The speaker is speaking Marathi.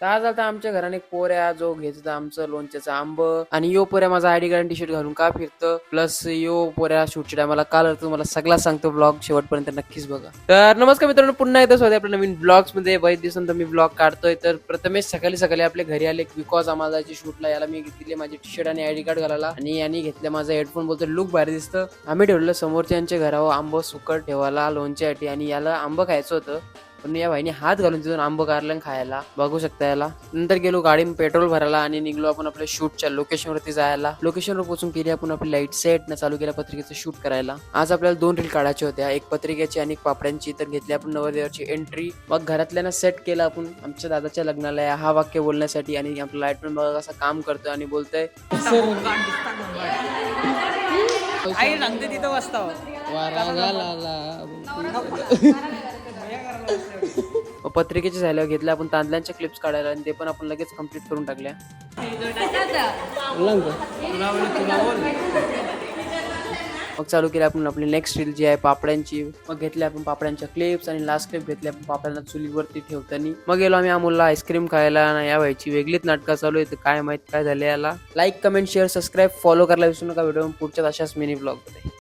तर आज आता आमच्या घराने एक पोऱ्या जो घेत आमचं लोणच्याचं आंब आणि यो पोऱ्या माझा आयडी कार्ड टी शर्ट घालून का फिरतं प्लस यो पोऱ्या शूटच्या टायमाला का लढतो मला सगळा सांगतो ब्लॉग शेवटपर्यंत नक्कीच बघा. तर नमस्कार मित्रांनो, पुन्हा एकदा स्वागत आहे आपल्या नवीन ब्लॉग्स मध्ये. बरेच दिवसांतर मी ब्लॉग काढतोय. तर प्रथमेश सकाळी सकाळी आपल्या घरी आले बिकॉज आम्हाला जायची शूटला. याला मी घेतले माझे टी शर्ट आणि आयडी कार्ड घालायला आणि यांनी घेतलं माझा हेडफोन. बोलतो लुक भारी दिसतं. आम्ही ठेवलं समोरच्यांच्या घरावर आंब सुकट ठेवायला लोणच्यासाठी आणि याला आंब खायचं होतं पण या भाईने हात घालून तिथून आंब काढलं खायला. बघू शकता याला. नंतर गेलो गाडी पेट्रोल भरायला आणि निघलो आपण आपल्या शूटच्या लोकेशन वरती जायला. लोकेशनवर पोहोचून केली आपण आपली लाईट सेट न चालू केल्या पत्रिकेचं शूट करायला. आज आपल्याला 2 रील काढायच्या होत्या, एक पत्रिकेची आणि एक पापड्यांची. तर घेतली आपण नवरदेवाची एंट्री. मग घरातल्यांना सेट केलं आपण आमच्या दादाच्या लग्नाला हा वाक्य बोलण्यासाठी. आणि आपलं लाईट पण बघा कसं काम करतोय आणि बोलतोय आई सांगते तिथं वाजता पत्रिकेचे झाल्यावर घेतल्या आपण तांदळांच्या क्लिप्स काढायला आणि ते पण आपण लगेच कम्प्लीट करून टाकल्या. मग चालू केली आपण आपली नेक्स्ट रील जी आहे पापड्यांची. मग घेतली आपण पापड्यांच्या क्लिप्स आणि लास्ट क्लिप घेतली आपण पापड्यांना चुलीवरती ठेवताना. मग गेलो आम्ही अमोलला आईस्क्रीम खायला. या व्हायची वेगळीच नाटकं चालू आहे, काय माहित काय झाले याला. Like comment share subscribe follow करायला विसरू नका. व्हिडिओ पुढच्या अशाच मिनी ब्लॉग मध्ये.